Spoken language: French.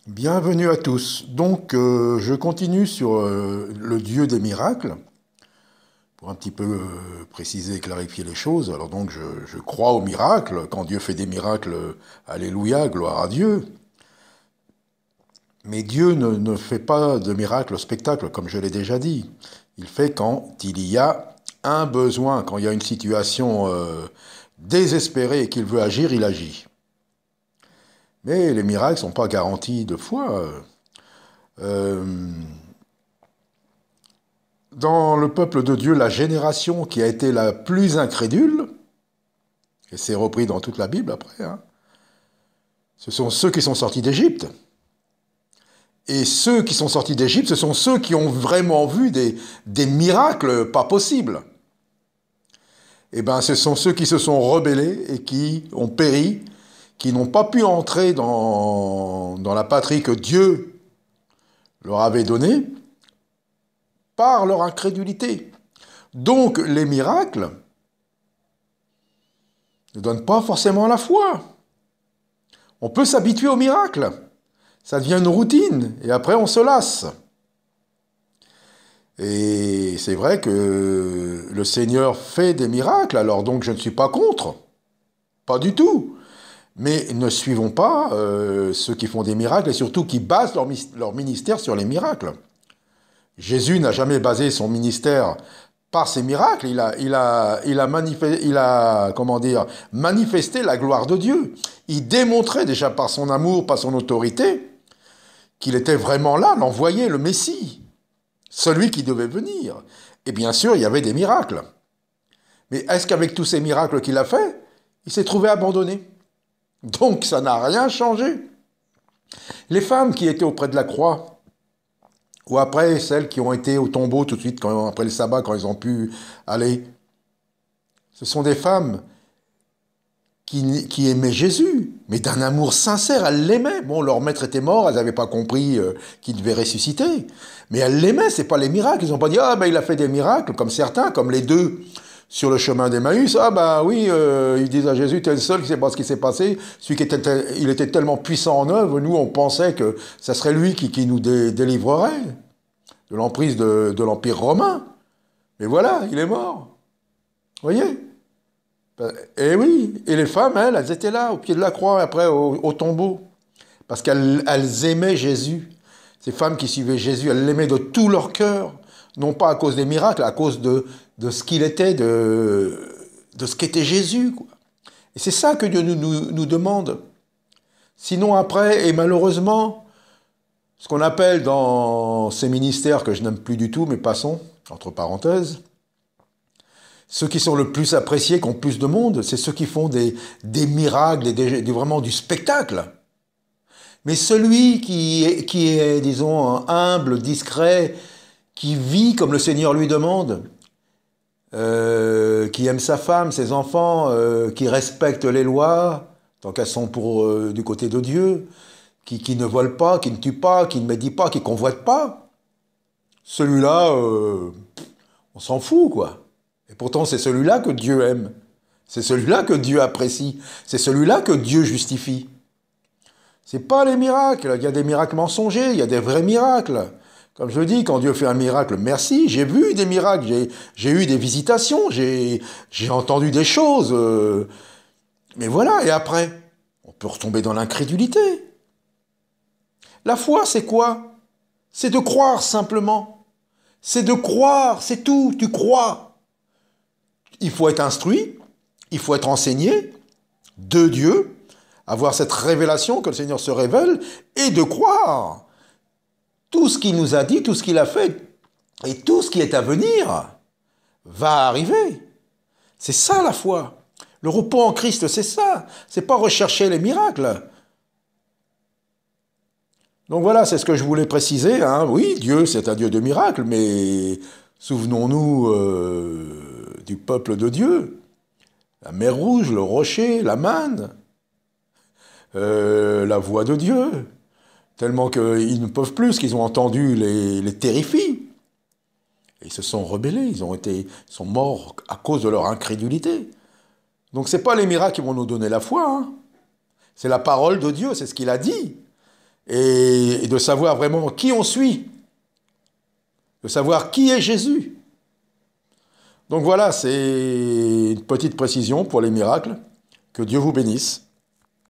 Bienvenue à tous. Donc, je continue sur le Dieu des miracles, pour un petit peu préciser et clarifier les choses. Alors donc, je crois aux miracles. Quand Dieu fait des miracles, alléluia, gloire à Dieu. Mais Dieu ne fait pas de miracles spectacle, comme je l'ai déjà dit. Il fait quand il y a un besoin, quand il y a une situation désespérée et qu'il veut agir, il agit. Mais les miracles ne sont pas garantis de foi. Euh, Dans le peuple de Dieu, la génération qui a été la plus incrédule, et c'est repris dans toute la Bible après, hein, ce sont ceux qui sont sortis d'Égypte. Et ceux qui sont sortis d'Égypte, ce sont ceux qui ont vraiment vu des miracles pas possibles. Eh bien, ce sont ceux qui se sont rebellés et qui ont péri, qui n'ont pas pu entrer dans la patrie que Dieu leur avait donnée par leur incrédulité. Donc, les miracles ne donnent pas forcément la foi. On peut s'habituer aux miracles. Ça devient une routine, et après on se lasse. Et c'est vrai que le Seigneur fait des miracles, alors donc je ne suis pas contre. Pas du tout. Mais ne suivons pas ceux qui font des miracles, et surtout qui basent leur ministère sur les miracles. Jésus n'a jamais basé son ministère par ses miracles, manifesté la gloire de Dieu. Il démontrait déjà par son amour, par son autorité, qu'il était vraiment là, l'envoyé, le Messie, celui qui devait venir. Et bien sûr, il y avait des miracles. Mais est-ce qu'avec tous ces miracles qu'il a faits, il s'est trouvé abandonné? Donc ça n'a rien changé. Les femmes qui étaient auprès de la croix, ou après celles qui ont été au tombeau tout de suite, après le sabbat, quand elles ont pu aller, ce sont des femmes qui aimaient Jésus, mais d'un amour sincère, elles l'aimaient. Bon, leur maître était mort, elles n'avaient pas compris qu'il devait ressusciter, mais elles l'aimaient, c'est pas les miracles. Ils n'ont pas dit, ah ben il a fait des miracles, comme certains, comme les deux sur le chemin d'Emmaüs. Ah ben oui, ils disent à Jésus, t'es le seul qui sait pas ce qui s'est passé, il était tellement puissant en œuvre, nous on pensait que ça serait lui qui nous délivrerait de l'emprise de l'Empire romain. Mais voilà, il est mort. Vous voyez? Et oui, et les femmes, elles étaient là, au pied de la croix, après au tombeau, parce qu'elles aimaient Jésus. Ces femmes qui suivaient Jésus, elles l'aimaient de tout leur cœur, non pas à cause des miracles, à cause de ce qu'il était, de ce qu'était Jésus, quoi. Et c'est ça que Dieu nous demande. Sinon après, et malheureusement, ce qu'on appelle dans ces ministères que je n'aime plus du tout, mais passons, entre parenthèses, ceux qui sont le plus appréciés, qui ont plus de monde, c'est ceux qui font des miracles, vraiment du spectacle. Mais celui qui est, disons, humble, discret, qui vit comme le Seigneur lui demande, qui aime sa femme, ses enfants, qui respecte les lois, tant qu'elles sont du côté de Dieu, qui ne vole pas, qui ne tue pas, qui ne médit pas, qui ne convoite pas, celui-là, on s'en fout, quoi. Et pourtant, c'est celui-là que Dieu aime. C'est celui-là que Dieu apprécie. C'est celui-là que Dieu justifie. C'est pas les miracles. Il y a des miracles mensongers, il y a des vrais miracles. Comme je dis, quand Dieu fait un miracle, merci, j'ai vu des miracles, j'ai eu des visitations, j'ai entendu des choses. Mais voilà, et après, on peut retomber dans l'incrédulité. La foi, c'est quoi? C'est de croire simplement. C'est de croire, c'est tout, tu crois. Il faut être instruit, il faut être enseigné de Dieu, avoir cette révélation que le Seigneur se révèle, et de croire. Tout ce qu'il nous a dit, tout ce qu'il a fait, et tout ce qui est à venir, va arriver. C'est ça la foi. Le repos en Christ, c'est ça. C'est pas rechercher les miracles. Donc voilà, c'est ce que je voulais préciser, hein. Oui, Dieu, c'est un Dieu de miracles, mais souvenons-nous du peuple de Dieu. La mer Rouge, le rocher, la manne, la voix de Dieu, tellement qu'ils ne peuvent plus, ce qu'ils ont entendu les terrifie. Et ils se sont rebellés, ils sont morts à cause de leur incrédulité. Donc ce n'est pas les miracles qui vont nous donner la foi, hein. C'est la parole de Dieu, c'est ce qu'il a dit. et de savoir vraiment qui on suit, de savoir qui est Jésus. Donc voilà, c'est une petite précision pour les miracles. Que Dieu vous bénisse.